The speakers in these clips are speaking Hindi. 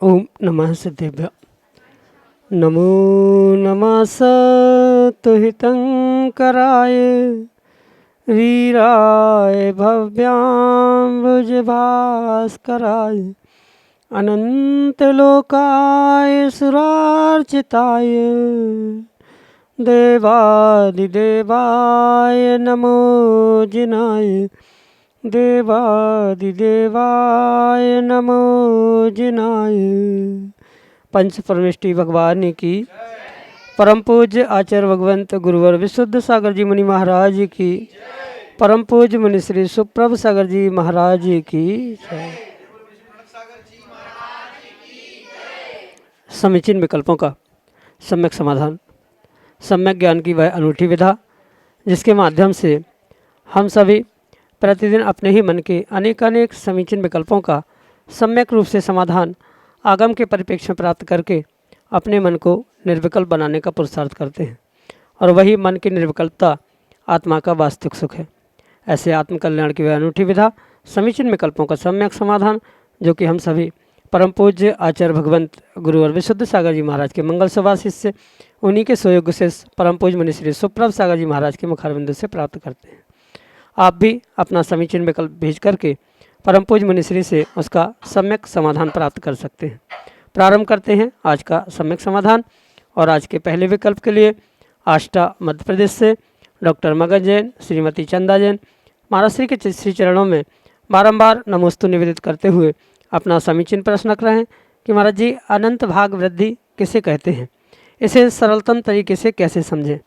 ओम नमः सिद्धेभ्य। नमो नमः सत्तुहितंकराय वीराय भव्याम्बुजभास्कराय अनंतलोकाय सुरार्चिताय देवादिदेवाय नमो जिनाय देवादिदेवाय नमो जिनाय। पंच परमेष्टि भगवान की, परम पूज्य आचार्य भगवंत गुरुवर विशुद्ध सागर जी मुनि महाराज की, परम पूज्य मुनि श्री सुप्रभ सागर जी महाराज की जय। समीचीन विकल्पों का सम्यक समाधान। सम्यक ज्ञान की वह अनूठी विधा जिसके माध्यम से हम सभी प्रतिदिन अपने ही मन के अनेकानेक समीचीन विकल्पों का सम्यक रूप से समाधान आगम के परिप्रेक्ष्य में प्राप्त करके अपने मन को निर्विकल्प बनाने का पुरुषार्थ करते हैं, और वही मन की निर्विकल्पता आत्मा का वास्तविक सुख है। ऐसे आत्मकल्याण की वह अनूठी विधा समीचीन विकल्पों का सम्यक समाधान जो कि हम सभी परम पूज्य आचार्य भगवंत गुरुवर विशुद्ध सागर जी महाराज के मंगल सभा शिष्य उन्हीं के स्वयोग्य से परम पूज्य मुनि श्री सुप्रभ सागर जी महाराज के मुखारबिंदु से प्राप्त करते हैं। आप भी अपना समीचीन विकल्प भेज करके परम पूज्य मुनिश्री से उसका सम्यक समाधान प्राप्त कर सकते हैं। प्रारंभ करते हैं आज का सम्यक समाधान। और आज के पहले विकल्प के लिए आष्टा मध्य प्रदेश से डॉक्टर मगन जैन, श्रीमती चंदा जैन महाराज श्री के श्री चरणों में बारंबार नमोस्तु निवेदित करते हुए अपना समीचीन प्रश्न रख रहे हैं कि महाराज जी, अनंत भाग वृद्धि किसे कहते हैं, इसे सरलतम तरीके से कैसे समझें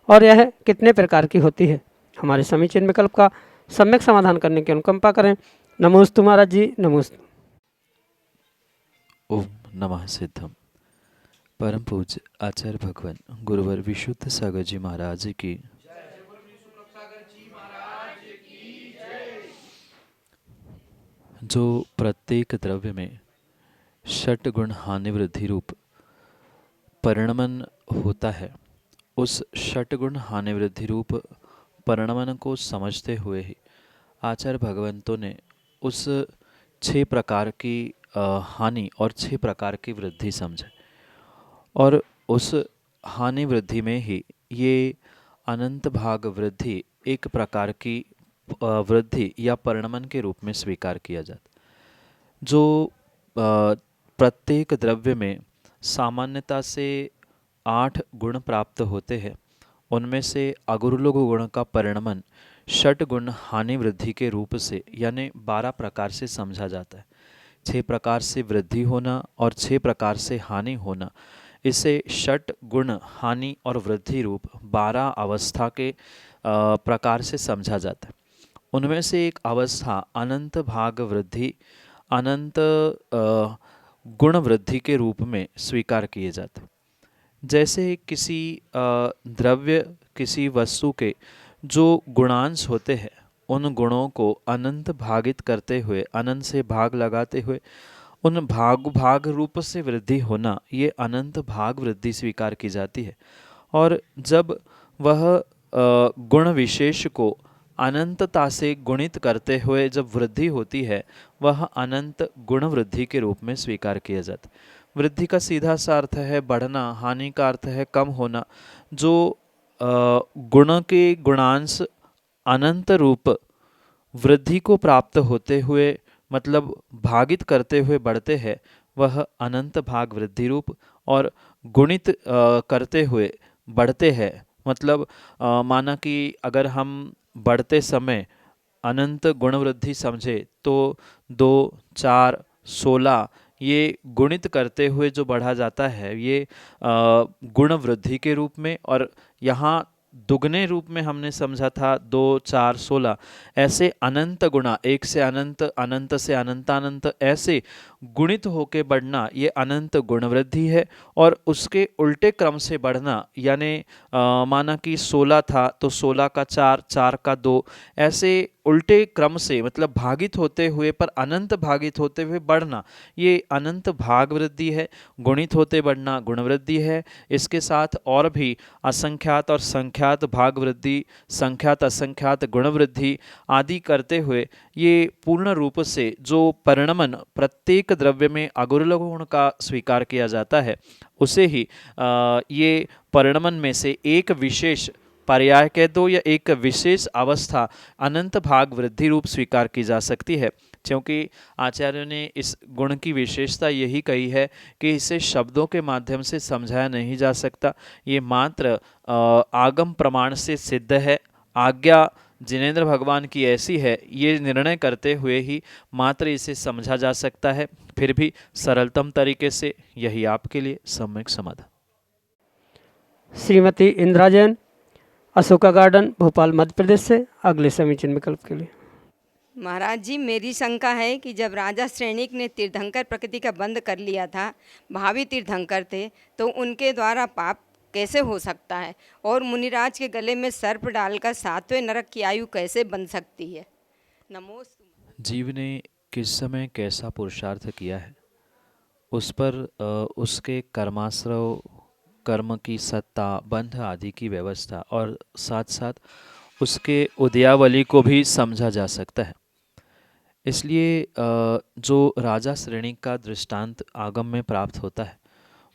और यह कितने प्रकार की होती है। हमारे समीचीन विकल्प का सम्यक समाधान करने की अनुकंपा करें। नमोस्तु महाराज जी, नमोस्तु। ओम नमः सिद्धम। परम पूज्य आचार्य भगवान गुरुवर विशुद्ध सागर जी महाराज की, जो प्रत्येक द्रव्य में षट गुण हानि वृद्धि रूप परिणमन होता है, उस षट गुण हानि वृद्धि रूप परिणमन को समझते हुए ही आचार्य भगवंतों ने उस 6 प्रकार की हानि और 6 प्रकार की वृद्धि समझे, और उस हानि वृद्धि में ही ये अनंत भाग वृद्धि एक प्रकार की वृद्धि या परिणमन के रूप में स्वीकार किया जाता। जो प्रत्येक द्रव्य में सामान्यता से 8 गुण प्राप्त होते हैं, उनमें से अगुरुलोक गुण का परिणमन षट गुण हानि वृद्धि के रूप से यानी 12 प्रकार से समझा जाता है। 6 प्रकार से वृद्धि होना और 6 प्रकार से हानि होना, इसे षट गुण हानि और वृद्धि रूप 12 अवस्था के प्रकार से समझा जाता है। उनमें से एक अवस्था अनंत भाग वृद्धि, अनंत गुण वृद्धि के रूप में स्वीकार किए जाते। जैसे किसी द्रव्य, किसी वस्तु के जो गुणांश होते हैं, उन गुणों को अनंत भागित करते हुए, अनंत से भाग लगाते हुए उन भाग रूप से वृद्धि होना, ये अनंत भाग वृद्धि स्वीकार की जाती है। और जब वह गुण विशेष को अनंतता से गुणित करते हुए जब वृद्धि होती है, वह अनंत गुण वृद्धि के रूप में स्वीकार किया जाता है। वृद्धि का सीधा सा अर्थ है बढ़ना, हानि का अर्थ है कम होना। जो गुण के गुणांश अनंत रूप वृद्धि को प्राप्त होते हुए, मतलब भागित करते हुए बढ़ते हैं, वह अनंत भाग वृद्धि रूप, और गुणित करते हुए बढ़ते हैं, मतलब माना कि अगर हम बढ़ते समय अनंत गुण वृद्धि समझे तो 2, 4, 16 ये गुणित करते हुए जो बढ़ा जाता है, ये गुण वृद्धि के रूप में, और यहाँ दुगने रूप में हमने समझा था 2, 4, 16। ऐसे अनंत गुणा, एक से अनंत, अनंत से अनंतानंत, ऐसे गुणित होके बढ़ना, ये अनंत गुण वृद्धि है। और उसके उल्टे क्रम से बढ़ना, यानी माना कि 16 था तो 16 का 4, 4 का 2, ऐसे उल्टे क्रम से मतलब भागित होते हुए पर अनंत भागित होते हुए बढ़ना, ये अनंत भाग वृद्धि है। गुणित होते बढ़ना गुण वृद्धि है। इसके साथ और भी असंख्यात और संख्यात भाग वृद्धि, संख्यात असंख्यात गुण वृद्धि आदि करते हुए ये पूर्ण रूप से जो परिणमन प्रत्येक द्रव्य में अगुरुलघु गुण का स्वीकार किया जाता है, उसे ही ये परिणमन में से एक विशेष पर्याय कह दो या एक विशेष अवस्था अनंत भाग वृद्धि रूप स्वीकार की जा सकती है। क्योंकि आचार्यों ने इस गुण की विशेषता यही कही है कि इसे शब्दों के माध्यम से समझाया नहीं जा सकता, ये मात्र आगम प्रमाण से सिद्ध है। आज्ञा जिनेंद्र भगवान की ऐसी है, ये निर्णय करते हुए ही मात्र इसे समझा जा सकता है, फिर भी सरलतम तरीके से। यही आपके लिए सम्यक समाधान। श्रीमती इंदिरा जैन, अशोका गार्डन, भोपाल, मध्य प्रदेश से अगले समीचीन विकल्प के लिए। महाराज जी, मेरी शंका है कि जब राजा श्रेणिक ने तीर्थंकर प्रकृति का बंध कर लिया था, भावी तीर्थंकर थे, तो उनके द्वारा पाप कैसे हो सकता है, और मुनिराज के गले में सर्प डालकर 7वें नरक की आयु कैसे बन सकती है? नमोस्तु। जीव ने किस समय कैसा पुरुषार्थ किया है, उस पर उसके कर्माश्रव, कर्म की सत्ता, बंध आदि की व्यवस्था और साथ साथ उसके उदयावली को भी समझा जा सकता है। इसलिए जो राजा श्रेणी का दृष्टांत आगम में प्राप्त होता है,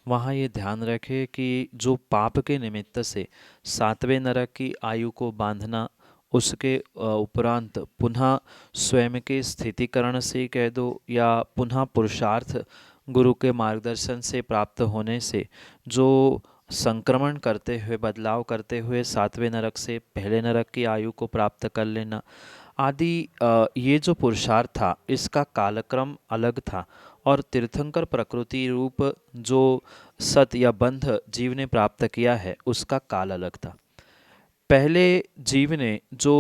वहाँ ये ध्यान रखें कि जो पाप के निमित्त से 7वें नरक की आयु को बांधना, उसके उपरांत पुनः स्वयं के स्थितिकरण से कह दो या पुनः पुरुषार्थ गुरु के मार्गदर्शन से प्राप्त होने से जो संक्रमण करते हुए, बदलाव करते हुए 7वें नरक से पहले नरक की आयु को प्राप्त कर लेना आदि, ये जो पुरुषार्थ था इसका कालक्रम अलग था और तीर्थंकर प्रकृति रूप जो सत या बंध जीव ने प्राप्त किया है उसका काल अलग था। पहले जीव ने जो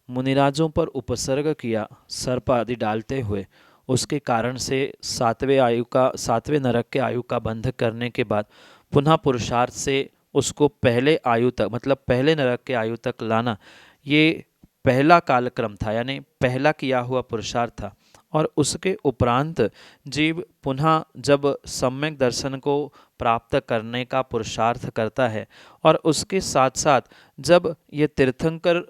मुनिराजों पर उपसर्ग किया सर्प आदि डालते हुए, उसके कारण से 7वें नरक के आयु का बंध करने के बाद पुनः पुरुषार्थ से उसको पहले आयु तक मतलब पहले नरक के आयु तक लाना, ये पहला कालक्रम था, यानी पहला किया हुआ पुरुषार्थ था। और उसके उपरांत जीव पुनः जब सम्यक दर्शन को प्राप्त करने का पुरुषार्थ करता है और उसके साथ साथ जब ये तीर्थंकर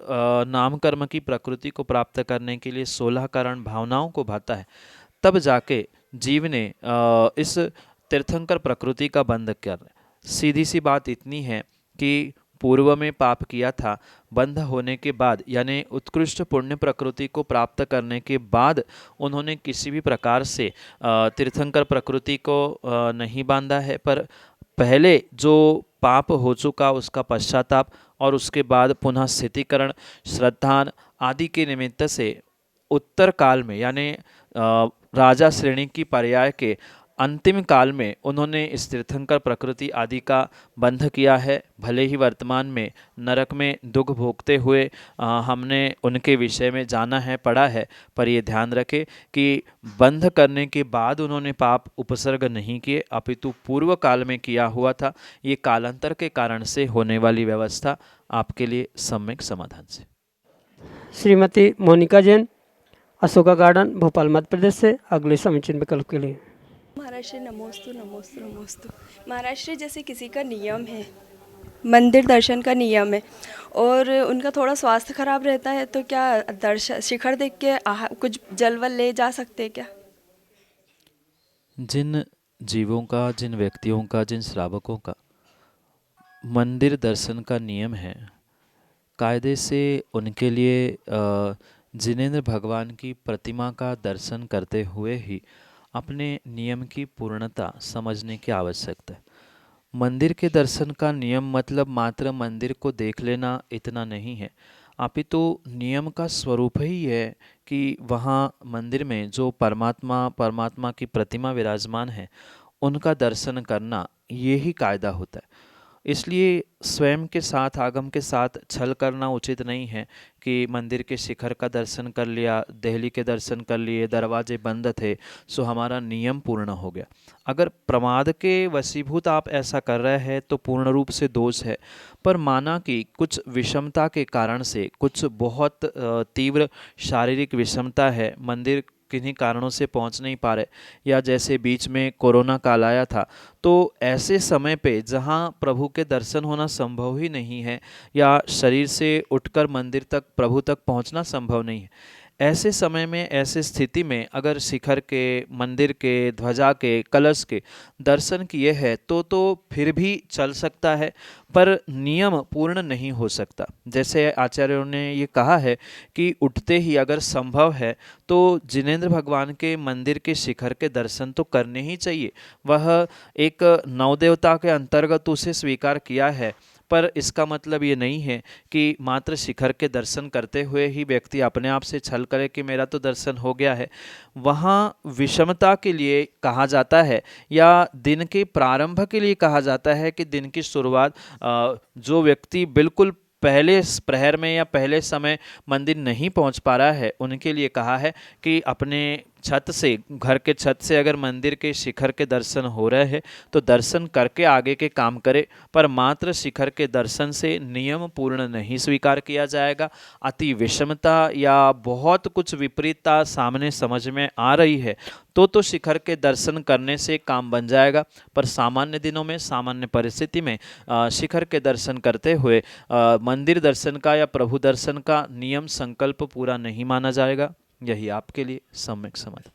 नाम कर्म की प्रकृति को प्राप्त करने के लिए 16 कारण भावनाओं को भाता है, तब जाके जीव ने इस तीर्थंकर प्रकृति का बंध कर। सीधी सी बात इतनी है कि पूर्व में पाप किया था, बंध होने के बाद यानी उत्कृष्ट पुण्य प्रकृति को प्राप्त करने के बाद उन्होंने किसी भी प्रकार से तीर्थंकर प्रकृति को नहीं बांधा है, पर पहले जो पाप हो चुका उसका पश्चाताप और उसके बाद पुनः स्थितिकरण, श्रद्धान आदि के निमित्त से उत्तर काल में यानी राजा श्रेणी की पर्याय के अंतिम काल में उन्होंने इस तीर्थंकर प्रकृति आदि का बंध किया है। भले ही वर्तमान में नरक में दुख भोगते हुए हमने उनके विषय में जाना है, पढ़ा है, पर ये ध्यान रखें कि बंध करने के बाद उन्होंने पाप उपसर्ग नहीं किए, अपितु पूर्व काल में किया हुआ था। ये कालांतर के कारण से होने वाली व्यवस्था आपके लिए सम्यक समाधान से। श्रीमती मोनिका जैन, अशोका गार्डन, भोपाल, मध्य प्रदेश से अगले समीचीन विकल्प के लिए। महाराष्ट्र नमोस्तु नमोस्तु नमोस्तु। महाराष्ट्र जैसे किसी का नियम है, मंदिर दर्शन का नियम है, और उनका थोड़ा स्वास्थ्य खराब रहता है, तो क्या दर्शन शिखर देख के कुछ जलवल ले जा सकते हैं क्या? जिन जीवों का, जिन व्यक्तियों का, जिन श्रावकों का मंदिर दर्शन का नियम है, कायदे से उनके लिए जिनेंद्र भगवान की प्रतिमा का दर्शन करते हुए ही अपने नियम की पूर्णता समझने की आवश्यकता है। मंदिर के दर्शन का नियम मतलब मात्र मंदिर को देख लेना इतना नहीं है, अपितु नियम का स्वरूप ही है कि वहाँ मंदिर में जो परमात्मा की प्रतिमा विराजमान है उनका दर्शन करना, ये ही कायदा होता है। इसलिए स्वयं के साथ, आगम के साथ छल करना उचित नहीं है कि मंदिर के शिखर का दर्शन कर लिया, देहली के दर्शन कर लिए, दरवाजे बंद थे, सो हमारा नियम पूर्ण हो गया। अगर प्रमाद के वशीभूत आप ऐसा कर रहे हैं तो पूर्ण रूप से दोष है। पर माना कि कुछ विषमता के कारण से, कुछ बहुत तीव्र शारीरिक विषमता है, मंदिर किन्हीं कारणों से पहुंच नहीं पा रहे, या जैसे बीच में कोरोना काल आया था, तो ऐसे समय पे जहां प्रभु के दर्शन होना संभव ही नहीं है, या शरीर से उठकर मंदिर तक, प्रभु तक पहुंचना संभव नहीं है, ऐसे समय में, ऐसे स्थिति में अगर शिखर के, मंदिर के, ध्वजा के, कलश के दर्शन किए हैं तो फिर भी चल सकता है, पर नियम पूर्ण नहीं हो सकता। जैसे आचार्यों ने ये कहा है कि उठते ही अगर संभव है तो जिनेंद्र भगवान के मंदिर के शिखर के दर्शन तो करने ही चाहिए। वह एक नवदेवता के अंतर्गत उसे स्वीकार किया है, पर इसका मतलब ये नहीं है कि मात्र शिखर के दर्शन करते हुए ही व्यक्ति अपने आप से छल करे कि मेरा तो दर्शन हो गया है। वहाँ विषमता के लिए कहा जाता है, या दिन के प्रारंभ के लिए कहा जाता है कि दिन की शुरुआत, जो व्यक्ति बिल्कुल पहले प्रहर में या पहले समय मंदिर नहीं पहुंच पा रहा है, उनके लिए कहा है कि अपने छत से, घर के छत से अगर मंदिर के शिखर के दर्शन हो रहे हैं तो दर्शन करके आगे के काम करे, पर मात्र शिखर के दर्शन से नियम पूर्ण नहीं स्वीकार किया जाएगा। अति विषमता या बहुत कुछ विपरीतता सामने समझ में आ रही है तो शिखर के दर्शन करने से काम बन जाएगा, पर सामान्य दिनों में, सामान्य परिस्थिति में शिखर के दर्शन करते हुए मंदिर दर्शन का या प्रभु दर्शन का नियम संकल्प पूरा नहीं माना जाएगा। यही आपके लिए सम्यक समाधान।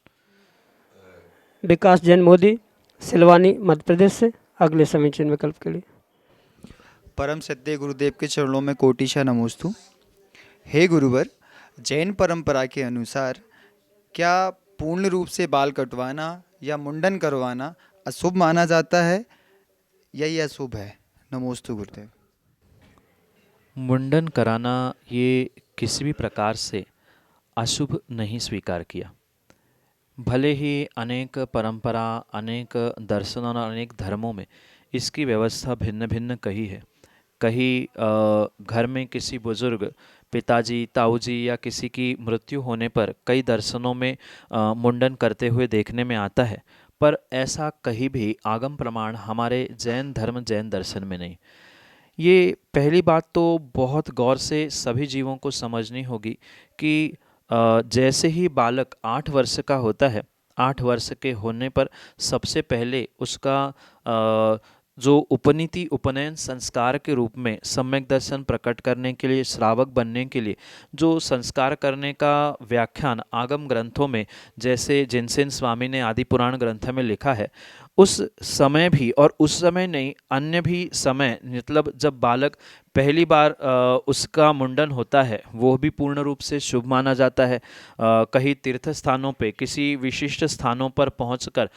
विकास जैन मोदी, सिलवानी, मध्य प्रदेश से अगले समीचीन विकल्प के लिए। परम सत्य गुरुदेव के चरणों में कोटिशा नमोस्तु। हे गुरुवर, जैन परंपरा के अनुसार क्या पूर्ण रूप से बाल कटवाना या मुंडन करवाना अशुभ माना जाता है या ये अशुभ है? नमोस्तु गुरुदेव। मुंडन कराना ये किसी भी प्रकार से अशुभ नहीं स्वीकार किया। भले ही अनेक परंपरा, अनेक दर्शन और अनेक धर्मों में इसकी व्यवस्था भिन्न भिन्न कही है। कहीं घर में किसी बुजुर्ग, पिताजी, ताऊजी या किसी की मृत्यु होने पर कई दर्शनों में मुंडन करते हुए देखने में आता है, पर ऐसा कहीं भी आगम प्रमाण हमारे जैन धर्म, जैन दर्शन में नहीं। ये पहली बात तो बहुत गौर से सभी जीवों को समझनी होगी कि जैसे ही बालक 8 वर्ष का होता है, 8 वर्ष के होने पर सबसे पहले उसका जो उपनीति, उपनयन संस्कार के रूप में सम्यक दर्शन प्रकट करने के लिए, श्रावक बनने के लिए जो संस्कार करने का व्याख्यान आगम ग्रंथों में, जैसे जिनसेन स्वामी ने आदि पुराण ग्रंथ में लिखा है, उस समय भी, और उस समय नहीं, अन्य भी समय, मतलब जब बालक पहली बार उसका मुंडन होता है, वो भी पूर्ण रूप से शुभ माना जाता है। कहीं तीर्थ स्थानों पे, किसी विशिष्ट स्थानों पर पहुंचकर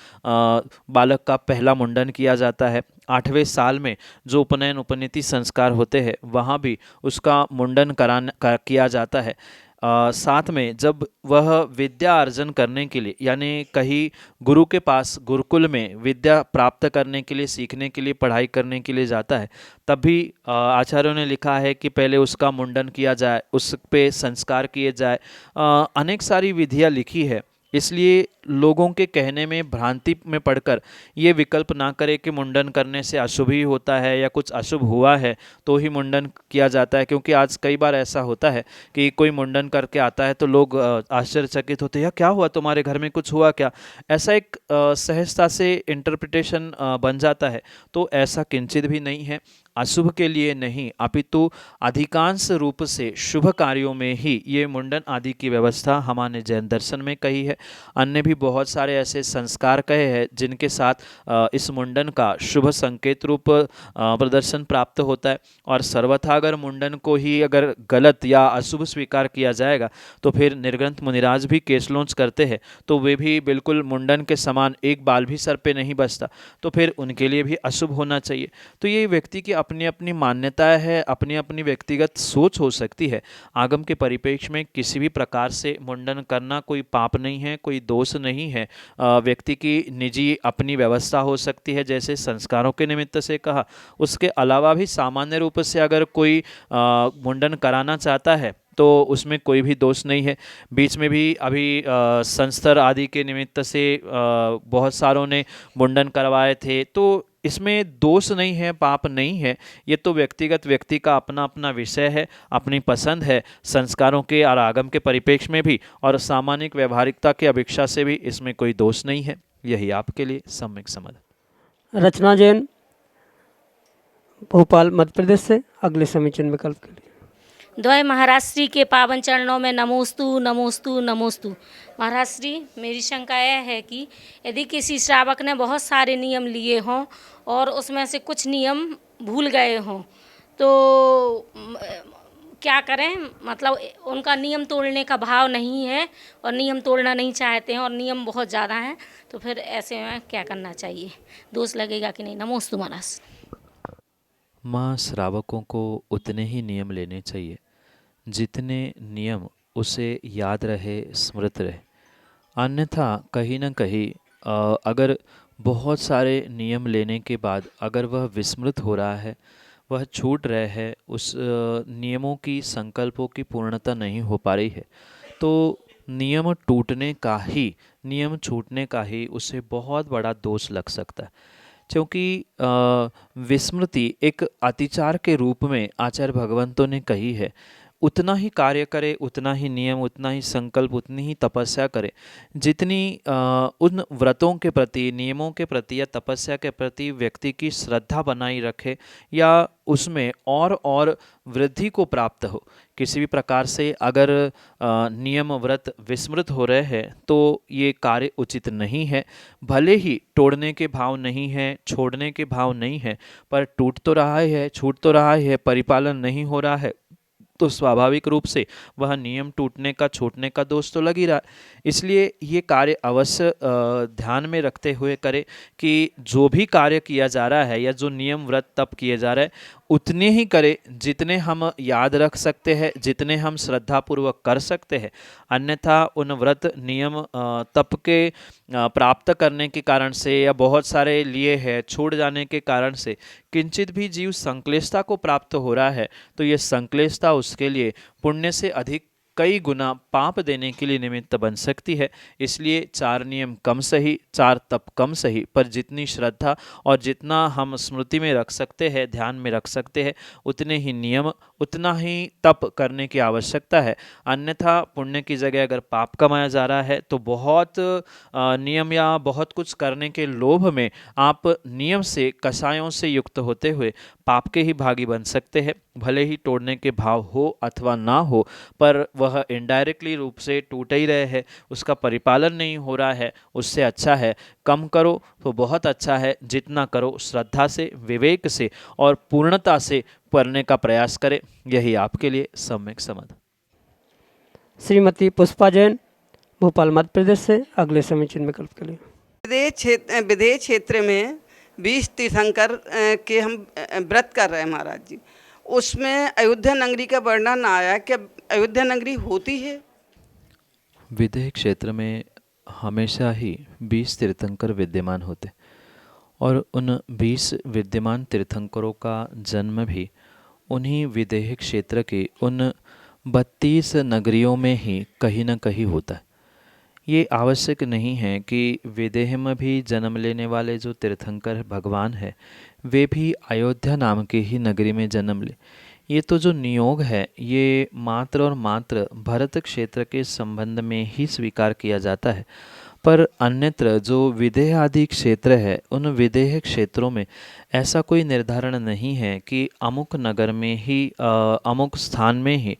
बालक का पहला मुंडन किया जाता है। 8वें साल में जो उपनयन, उपनीति संस्कार होते हैं, वहाँ भी उसका मुंडन किया जाता है। साथ में जब वह विद्या अर्जन करने के लिए, यानी कहीं गुरु के पास गुरुकुल में विद्या प्राप्त करने के लिए, सीखने के लिए, पढ़ाई करने के लिए जाता है, तब भी आचार्यों ने लिखा है कि पहले उसका मुंडन किया जाए, उस पे संस्कार किए जाए। अनेक सारी विधियां लिखी है, इसलिए लोगों के कहने में, भ्रांति में पड़कर ये विकल्प ना करे कि मुंडन करने से अशुभ ही होता है या कुछ अशुभ हुआ है तो ही मुंडन किया जाता है। क्योंकि आज कई बार ऐसा होता है कि कोई मुंडन करके आता है तो लोग आश्चर्यचकित होते हैं, क्या हुआ, तुम्हारे घर में कुछ हुआ क्या? ऐसा एक सहजता से इंटरप्रिटेशन बन जाता है। तो ऐसा किंचित भी नहीं है, अशुभ के लिए नहीं, अपितु अधिकांश रूप से शुभ कार्यों में ही ये मुंडन आदि की व्यवस्था हमारे जैन दर्शन में कही है। अन्य भी बहुत सारे ऐसे संस्कार कहे हैं जिनके साथ इस मुंडन का शुभ संकेत रूप प्रदर्शन प्राप्त होता है। और सर्वथा अगर मुंडन को ही अगर गलत या अशुभ स्वीकार किया जाएगा तो फिर निर्ग्रंथ मुनिराज भी केस लॉन्च करते हैं, तो वे भी बिल्कुल मुंडन के समान एक बाल भी सर पे नहीं बचता, तो फिर उनके लिए भी अशुभ होना चाहिए। तो ये व्यक्ति की अपनी अपनी मान्यताएं है, अपनी अपनी व्यक्तिगत सोच हो सकती है। आगम के परिप्रेक्ष्य में किसी भी प्रकार से मुंडन करना कोई पाप नहीं है, कोई दोष नहीं है। व्यक्ति की निजी अपनी व्यवस्था हो सकती है, जैसे संस्कारों के निमित्त से कहा। उसके अलावा भी सामान्य रूप से अगर कोई मुंडन कराना चाहता है तो उसमें कोई भी दोष नहीं है। बीच में भी अभी संस्तर आदि के निमित्त से बहुत सारों ने मुंडन करवाए थे, तो इसमें दोष नहीं है, पाप नहीं है। ये तो व्यक्तिगत व्यक्ति का अपना अपना विषय है, अपनी पसंद है। संस्कारों के और आगम के परिप्रेक्ष्य में भी और सामान्य व्यवहारिकता की अपेक्षा से भी इसमें कोई दोष नहीं है। यही आपके लिए सम्यक समाधान। रचना जैन, भोपाल मध्य प्रदेश से अगले समीचीन विकल्प के लिए। द्वय महाराज श्री के पावन चरणों में नमोस्तु नमोस्तु नमोस्तु। महाराज श्री, मेरी शंका यह है कि यदि किसी श्रावक ने बहुत सारे नियम लिए हों और उसमें से कुछ नियम भूल गए हों तो क्या करें? मतलब उनका नियम तोड़ने का भाव नहीं है और नियम तोड़ना नहीं चाहते हैं और नियम बहुत ज़्यादा हैं, तो फिर ऐसे में क्या करना चाहिए? दोष लगेगा कि नहीं? नमोस्तु महाराज। माँ, श्रावकों को उतने ही नियम लेने चाहिए जितने नियम उसे याद रहे, स्मृत रहे। अन्यथा कहीं न कहीं अगर बहुत सारे नियम लेने के बाद अगर वह विस्मृत हो रहा है, वह छूट रहे हैं, उस नियमों की संकल्पों की पूर्णता नहीं हो पा रही है, तो नियम टूटने का ही, नियम छूटने का ही उसे बहुत बड़ा दोष लग सकता है। क्योंकि विस्मृति एक अतिचार के रूप में आचार्य भगवंतों ने कही है। उतना ही कार्य करे, उतना ही नियम, उतना ही संकल्प, उतनी ही तपस्या करे जितनी उन व्रतों के प्रति, नियमों के प्रति या तपस्या के प्रति व्यक्ति की श्रद्धा बनाई रखे या उसमें और वृद्धि को प्राप्त हो। किसी भी प्रकार से अगर नियम व्रत विस्मृत हो रहे हैं तो ये कार्य उचित नहीं है। भले ही तोड़ने के भाव नहीं है, छोड़ने के भाव नहीं है, पर टूट तो रहा है, छूट तो रहा है, परिपालन नहीं हो रहा है, तो स्वाभाविक रूप से वह नियम टूटने का, छूटने का दोष तो लग ही रहा है। इसलिए ये कार्य अवश्य ध्यान में रखते हुए करें कि जो भी कार्य किया जा रहा है या जो नियम व्रत तप किए जा रहे हैं उतने ही करें जितने हम याद रख सकते हैं, जितने हम श्रद्धापूर्वक कर सकते हैं। अन्यथा उन व्रत नियम तप के प्राप्त करने के कारण से या बहुत सारे लिए है छूट जाने के कारण से किंचित भी जीव संक्लेशता को प्राप्त हो रहा है, तो ये संक्लेशता उसके लिए पुण्य से अधिक कई गुना पाप देने के लिए निमित्त बन सकती है। इसलिए 4 नियम कम सही, 4 तप कम सही, पर जितनी श्रद्धा और जितना हम स्मृति में रख सकते हैं, ध्यान में रख सकते हैं, उतने ही नियम, उतना ही तप करने की आवश्यकता है। अन्यथा पुण्य की जगह अगर पाप कमाया जा रहा है तो बहुत नियम या बहुत कुछ करने के लोभ में आप नियम से, कषायों से युक्त होते हुए पाप के ही भागी बन सकते हैं। भले ही तोड़ने के भाव हो अथवा ना हो, पर वह इनडायरेक्टली रूप से टूट ही रहे हैं, उसका परिपालन नहीं हो रहा है। उससे अच्छा है कम करो तो बहुत अच्छा है, जितना करो श्रद्धा से, विवेक से और पूर्णता से करने का प्रयास करें। यही आपके लिए सम्यक समाधान। श्रीमती पुष्पा जैन, भोपाल मध्य प्रदेश से अगले समीचीन विकल्प के लिए। विदेह क्षेत्र में 20 तीर्थंकर के हम व्रत कर रहे हैं महाराज जी, उसमें अयोध्या नगरी का वर्णन आया। क्या अयोध्या नगरी होती है? विदेह क्षेत्र में हमेशा ही 20 तीर्थंकर विद्यमान होते और उन 20 विद्यमान तीर्थंकरों का जन्म भी उन्हीं विदेह क्षेत्र के उन 32 नगरियों में ही कहीं न कहीं होता है। ये आवश्यक नहीं है कि विदेह में भी जन्म लेने वाले जो तीर्थंकर भगवान है वे भी अयोध्या नाम के ही नगरी में जन्म ले। ये तो जो नियोग है ये मात्र और मात्र भरत क्षेत्र के संबंध में ही स्वीकार किया जाता है, पर अन्यत्र जो विदेह आदि क्षेत्र है उन विदेह क्षेत्रों में ऐसा कोई निर्धारण नहीं है कि अमुक नगर में ही अमुक स्थान में ही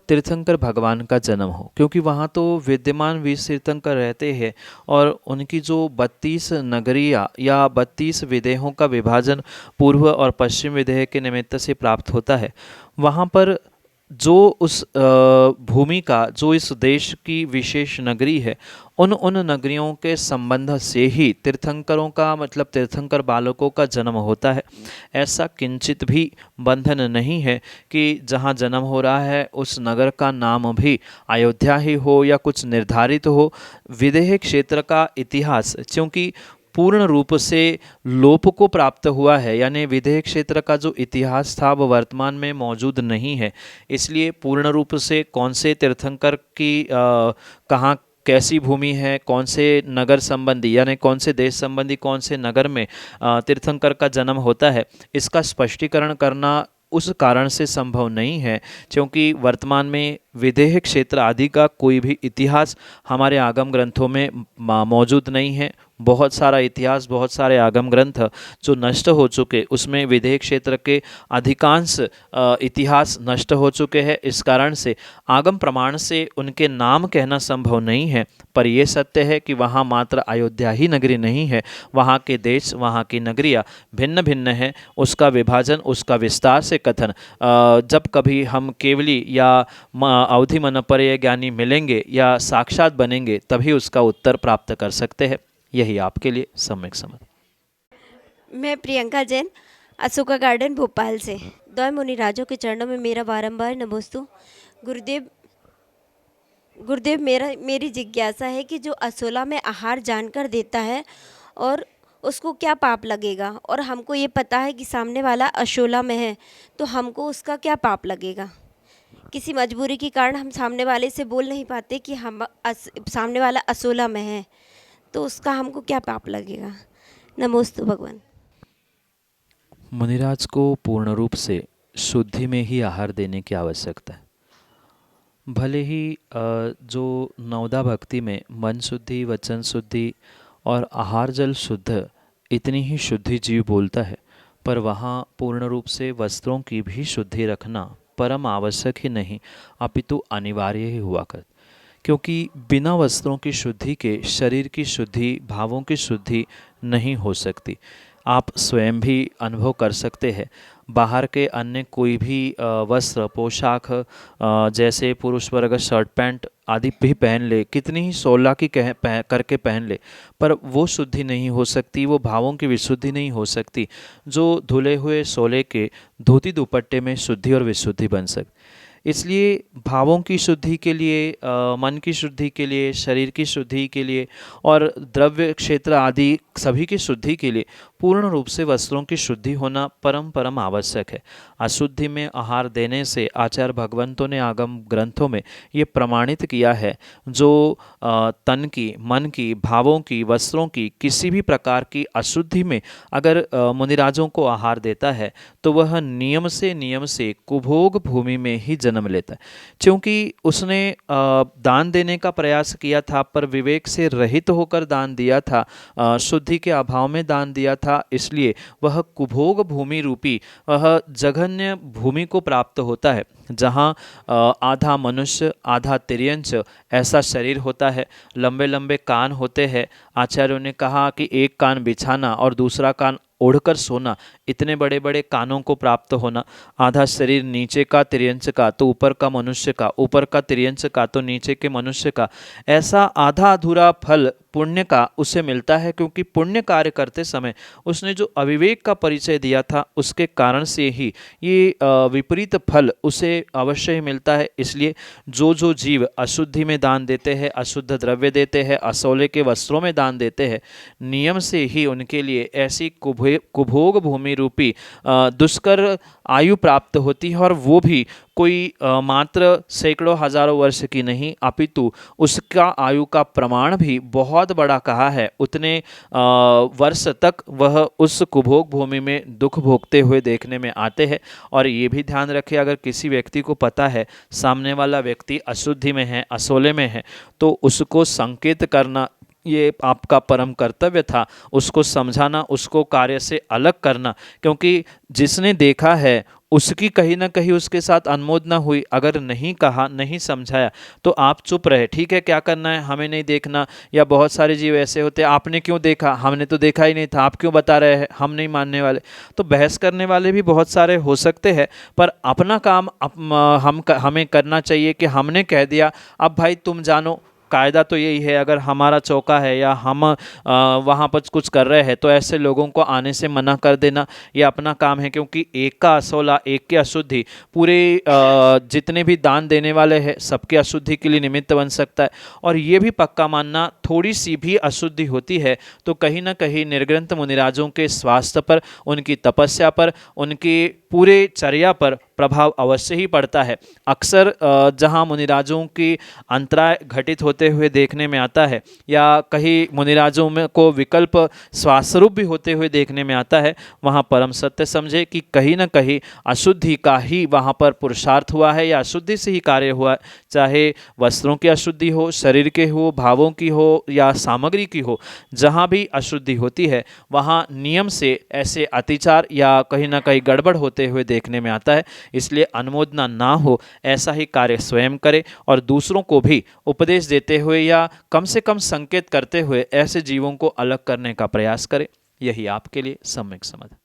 तीर्थंकर भगवान का जन्म हो, क्योंकि वहाँ तो विद्यमान 20 तीर्थंकर रहते हैं और उनकी जो 32 नगरियाँ या 32 विदेहों का विभाजन पूर्व और पश्चिम विदेह के निमित्त से प्राप्त होता है, वहाँ पर जो उस भूमि का, जो इस देश की विशेष नगरी है, उन नगरियों के संबंध से ही तीर्थंकरों का, मतलब तीर्थंकर बालकों का जन्म होता है। ऐसा किंचित भी बंधन नहीं है कि जहाँ जन्म हो रहा है उस नगर का नाम भी अयोध्या ही हो या कुछ निर्धारित हो। विदेह क्षेत्र का इतिहास क्योंकि पूर्ण रूप से लोप को प्राप्त हुआ है, यानी विदेह क्षेत्र का जो इतिहास था वो वर्तमान में मौजूद नहीं है, इसलिए पूर्ण रूप से कौन से तीर्थंकर की कहाँ कैसी भूमि है, कौन से नगर संबंधी यानी कौन से देश संबंधी कौन से नगर में तीर्थंकर का जन्म होता है, इसका स्पष्टीकरण करना उस कारण से संभव नहीं है क्योंकि वर्तमान में विदेह क्षेत्र आदि का कोई भी इतिहास हमारे आगम ग्रंथों में मौजूद नहीं है। बहुत सारा इतिहास, बहुत सारे आगम ग्रंथ जो नष्ट हो चुके, उसमें विदेह क्षेत्र के अधिकांश इतिहास नष्ट हो चुके हैं। इस कारण से आगम प्रमाण से उनके नाम कहना संभव नहीं है। पर यह सत्य है कि वहाँ मात्र अयोध्या ही नगरी नहीं है, वहाँ के देश, वहाँ की नगरियाँ भिन्न भिन्न हैं। उसका विभाजन, उसका विस्तार से कथन जब कभी हम केवली या अवधि मनपर्य ज्ञानी मिलेंगे या साक्षात बनेंगे तभी उसका उत्तर प्राप्त कर सकते हैं। यही आपके लिए सम्यक समझ। मैं प्रियंका जैन, अशोका गार्डन भोपाल से। द्वय मुनिराजों के चरणों में मेरा बारंबार नमोस्तु। गुरुदेव मेरी जिज्ञासा है कि जो असोला में आहार जानकर देता है और उसको क्या पाप लगेगा, और हमको ये पता है कि सामने वाला अशोला में है तो हमको उसका क्या पाप लगेगा। किसी मजबूरी के कारण हम सामने वाले से बोल नहीं पाते कि हम सामने वाला असोला में है, तो उसका हमको क्या पाप लगेगा। नमोस्तु भगवान। मुनिराज को पूर्ण रूप से शुद्धि में ही आहार देने की आवश्यकता है। भले ही जो नवदा भक्ति में मन शुद्धि, वचन शुद्धि और आहार जल शुद्ध, इतनी ही शुद्धि जीव बोलता है, पर वहाँ पूर्ण रूप से वस्त्रों की भी शुद्धि रखना परम आवश्यक ही नहीं अपितु अनिवार्य ही हुआ कर, क्योंकि बिना वस्त्रों की शुद्धि के शरीर की शुद्धि, भावों की शुद्धि नहीं हो सकती। आप स्वयं भी अनुभव कर सकते हैं। बाहर के अन्य कोई भी वस्त्र, पोशाक, जैसे पुरुष वर्ग शर्ट पैंट आदि भी पहन ले, कितनी ही 16 की करके पहन ले, पर वो शुद्धि नहीं हो सकती, वो भावों की विशुद्धि नहीं हो सकती जो धुले हुए सोले के धोती दुपट्टे में शुद्धि और विशुद्धि बन सकती। इसलिए भावों की शुद्धि के लिए, मन की शुद्धि के लिए, शरीर की शुद्धि के लिए और द्रव्य क्षेत्र आदि सभी की शुद्धि के लिए पूर्ण रूप से वस्त्रों की शुद्धि होना परम आवश्यक है। अशुद्धि में आहार देने से आचार्य भगवंतों ने आगम ग्रंथों में ये प्रमाणित किया है, जो तन की, मन की, भावों की, वस्त्रों की किसी भी प्रकार की अशुद्धि में अगर मुनिराजों को आहार देता है तो वह नियम से कुभोग भूमि में ही जन्म लेता है। क्योंकि उसने दान देने का प्रयास किया था पर विवेक से रहित होकर दान दिया था, शुद्धि के अभाव में दान दिया था, इसलिए वह कुभोग भूमि रूपी वह जघन्य भूमि को प्राप्त होता है, जहाँ आधा मनुष्य आधा तिर्यंच ऐसा शरीर होता है, लंबे लंबे कान होते हैं। आचार्यों ने कहा कि एक कान बिछाना और दूसरा कान ओढ़कर सोना, इतने बड़े बड़े कानों को प्राप्त होना, आधा शरीर नीचे का तिर्यंच का तो ऊपर का मनुष्य का, ऊपर का तिर्यंच का तो नीचे के मनुष्य का, ऐसा आधा अधूरा फल पुण्य का उसे मिलता है। क्योंकि पुण्य कार्य करते समय उसने जो अविवेक का परिचय दिया था उसके कारण से ही ये विपरीत फल उसे अवश्य ही मिलता है। इसलिए जो जीव अशुद्धि में दान देते हैं, अशुद्ध द्रव्य देते हैं, असोले के वस्त्रों में दान देते हैं, नियम से ही उनके लिए ऐसी कुभोग भूमि रूपी दुष्कर आयु प्राप्त होती है, और वो भी कोई मात्र सैकड़ों हजारों वर्ष की नहीं अपितु उसका आयु का प्रमाण भी बहुत बड़ा कहा है। उतने वर्ष तक वह उस कुभोग भूमि में दुख भोगते हुए देखने में आते हैं। और ये भी ध्यान रखें, अगर किसी व्यक्ति को पता है सामने वाला व्यक्ति अशुद्धि में है, असोले में है, तो उसको संकेत करना ये आपका परम कर्तव्य था, उसको समझाना, उसको कार्य से अलग करना, क्योंकि जिसने देखा है उसकी कहीं ना कहीं उसके साथ अनुमोदना हुई। अगर नहीं कहा, नहीं समझाया तो आप चुप रहे, ठीक है क्या करना है, हमें नहीं देखना। या बहुत सारे जीव ऐसे होते हैं, आपने क्यों देखा, हमने तो देखा ही नहीं था, आप क्यों बता रहे हैं, हम नहीं मानने वाले। तो बहस करने वाले भी बहुत सारे हो सकते हैं, पर अपना काम हमें करना चाहिए कि हमने कह दिया अब भाई तुम जानो। कायदा तो यही है, अगर हमारा चौका है या हम वहाँ पर कुछ कर रहे हैं तो ऐसे लोगों को आने से मना कर देना, ये अपना काम है। क्योंकि एक का असोला, एक की अशुद्धि पूरे जितने भी दान देने वाले हैं सबके अशुद्धि के लिए निमित्त बन सकता है। और ये भी पक्का मानना, थोड़ी सी भी अशुद्धि होती है तो कहीं ना कहीं निर्ग्रंथ मुनिराजों के स्वास्थ्य पर, उनकी तपस्या पर, उनकी पूरे चर्या पर प्रभाव अवश्य ही पड़ता है। अक्सर जहाँ मुनिराजों की अंतराय घटित होते हुए देखने में आता है, या कहीं मुनिराजों में को विकल्प स्वास्वरूप भी होते हुए देखने में आता है, वहाँ परम सत्य समझे कि कहीं ना कहीं अशुद्धि का ही वहाँ पर पुरुषार्थ हुआ है, या अशुद्धि से ही कार्य हुआ है। चाहे वस्त्रों की अशुद्धि हो, शरीर के हो, भावों की हो या सामग्री की हो, जहाँ भी अशुद्धि होती है वहाँ नियम से ऐसे अतिचार या कहीं ना कहीं गड़बड़ होते हुए देखने में आता है। इसलिए अनुमोदना ना हो ऐसा ही कार्य स्वयं करे, और दूसरों को भी उपदेश देते हुए या कम से कम संकेत करते हुए ऐसे जीवों को अलग करने का प्रयास करे। यही आपके लिए सम्यक समाधान।